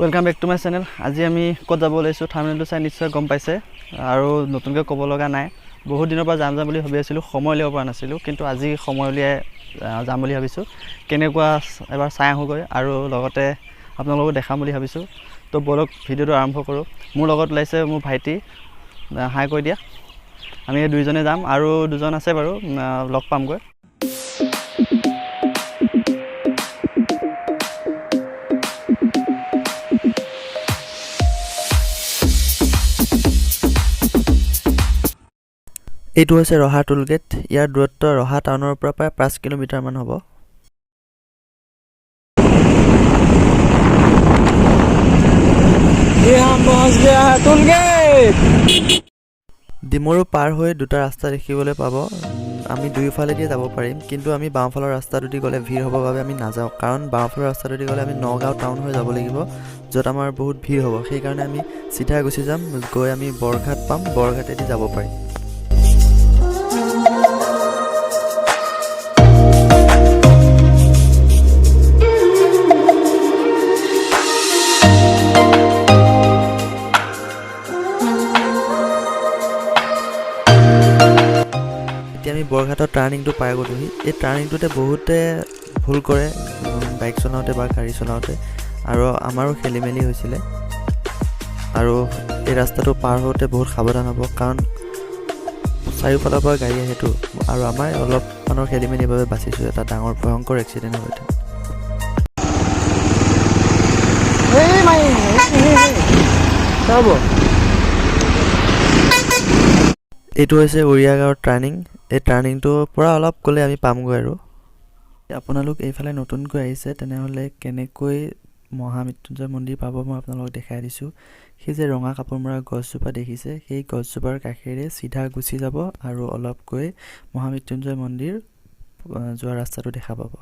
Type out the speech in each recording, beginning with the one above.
Welcome back to my channel. আজি আমি ক'ত যাব ওলাইছোঁ থাম্বনেইলটো চাই নিশ্চয় গম পাইছে আৰু নতুনকৈ ক'ব লগা নাই। বহুত দিনৰ পৰা যাম বুলি ভাবি আছিলোঁ, সময় উলিয়াব পৰা নাছিলোঁ, কিন্তু আজি সময় উলিয়াই যাম বুলি ভাবিছোঁ। কেনেকুৱা এবাৰ চাই আহোঁগৈ আৰু লগতে আপোনালোকক দেখাম বুলি ভাবিছোঁ। তো বলক ভিডিঅ'টো আৰম্ভ কৰোঁ। মোৰ লগত ওলাইছে মোৰ ভাইটি, হাই কৈ দিয়া। আমি এই দুইজনে যাম আৰু দুজন আছে বাৰু, লগ পামগৈ। এইটো হৈছে ৰহা টোল গেট। ইয়াৰ দূৰত্ব ৰহা টাউনৰ পৰা প্ৰায় 5 কিলোমিটাৰমান হ'ব। ডিমৰু পাৰ হৈ দুটা ৰাস্তা দেখিবলৈ পাব। আমি দুয়োফালেদি যাব পাৰিম, কিন্তু আমি বাওঁফালৰ ৰাস্তাটোদি গ'লে ভিৰ হ'ব বাবে আমি নাযাওঁ, কাৰণ বাওঁফালৰ ৰাস্তাটোদি গ'লে আমি নগাঁও টাউন হৈ যাব লাগিব, য'ত আমাৰ বহুত ভিৰ হ'ব। সেইকাৰণে আমি চিধা গুচি যাম, গৈ আমি বৰঘাট পাম, বৰঘাটেদি যাব পাৰিম। এতিয়া আমি বৰঘাটৰ টাৰ্ণিংটো পাই গ'লোহি। এই টাৰ্ণিংটোতে বহুতে ভুল কৰে বাইক চলাওঁতে বা গাড়ী চলাওঁতে, আৰু আমাৰো খেলি মেলি হৈছিলে। আৰু এই ৰাস্তাটো পাৰ হওঁতে বহুত সাৱধান হ'ব, কাৰণ চাৰিওফালৰ পৰা গাড়ী আহেতো, আৰু আমাৰ অলপমানৰ খেলি মেলিৰ বাবে বাচিছোঁ এটা ডাঙৰ ভয়ংকৰ এক্সিডেণ্ট হ'লে। এইটো হৈছে উৰিয়াগাঁৱৰ টাৰ্ণিং। এই টাৰ্ণিংটোৰ পৰা অলপ গ'লে আমি পামগৈ। আৰু আপোনালোক এইফালে নতুনকৈ আহিছে, তেনেহ'লে কেনেকৈ মহামৃত্যুঞ্জয় মন্দিৰ পাব মই আপোনালোকক দেখাই দিছোঁ। সেই যে ৰঙা কাপোৰ মৰা গছজোপা দেখিছে, সেই গছজোপাৰ কাষেৰে চিধা গুচি যাব আৰু অলপ গৈ মহামৃত্যুঞ্জয় মন্দিৰ যোৱা ৰাস্তাটো দেখা পাব।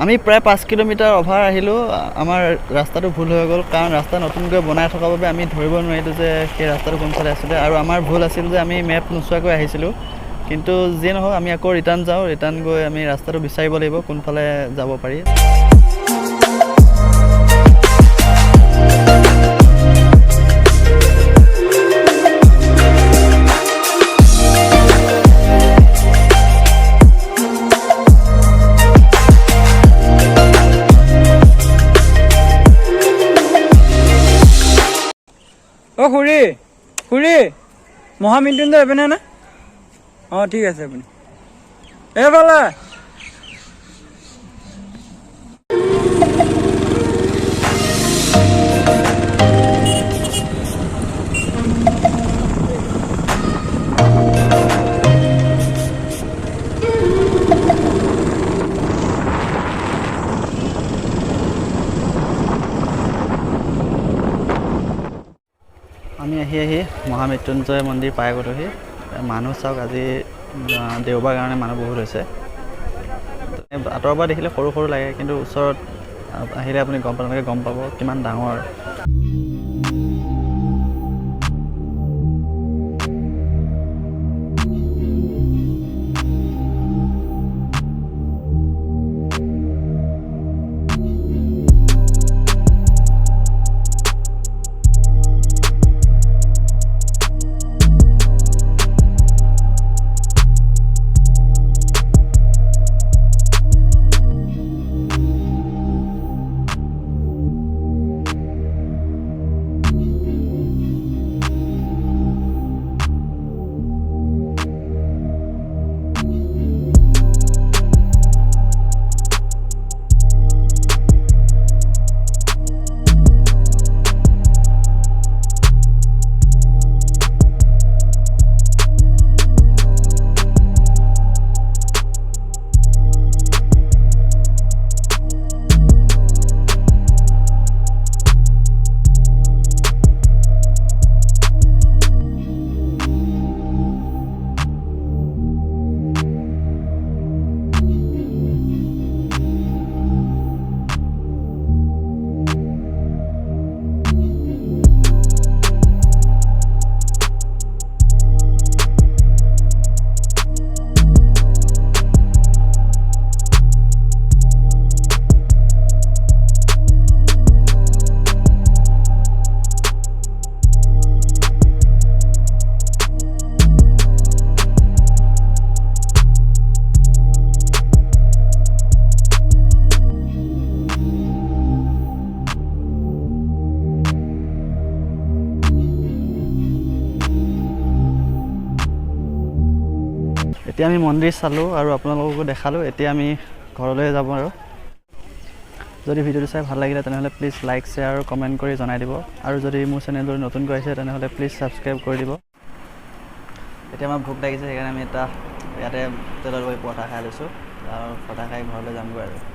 আমি প্ৰায় 5 কিলোমিটাৰ অভাৰ আহিলোঁ। আমাৰ ৰাস্তাটো ভুল হৈ গ'ল, কাৰণ ৰাস্তা নতুনকৈ বনাই থকাৰ বাবে আমি ধৰিব নোৱাৰিলোঁ যে সেই ৰাস্তাটো কোনফালে আছিলে, আৰু আমাৰ ভুল আছিল যে আমি মেপ নোচোৱাকৈ আহিছিলোঁ। কিন্তু যিয়ে নহওক, আমি আকৌ ৰিটাৰ্ণ যাওঁ। ৰিটাৰ্ণ গৈ আমি ৰাস্তাটো বিচাৰিব লাগিব কোনফালে যাব পাৰি। অ' খুৰী, মহামৃত্যুঞ্জয় এপিনে নে? অঁ ঠিক আছে আপুনি এইফালে। আমি আহি মহামৃত্যুঞ্জয় মন্দিৰ পাই গ'লোহি। মানুহ চাওক, আজি দেওবাৰ কাৰণে মানুহ বহুত হৈছে। আঁতৰৰ পৰা দেখিলে সৰু সৰু লাগে, কিন্তু ওচৰত আহিলে আপুনি গম পাব কিমান ডাঙৰ। এতিয়া আমি মন্দিৰ চালোঁ আৰু আপোনালোককো দেখালোঁ। এতিয়া আমি ঘৰলৈ যাব আৰু যদি ভিডিঅ'টো চাই ভাল লাগিলে তেনেহ'লে প্লিজ লাইক শ্বেয়াৰ আৰু কমেণ্ট কৰি জনাই দিব আৰু যদি মোৰ চেনেলটো নতুনকৈ আহিছে তেনেহ'লে প্লিজ ছাবস্ক্ৰাইব কৰি দিব। এতিয়া আমাৰ ভোক লাগিছে সেইকাৰণে আমি এটা ইয়াতে হোটেলত গৈ পৰঠা খাই লৈছোঁ আৰু পৰঠা খাই ঘৰলৈ যামগৈ আৰু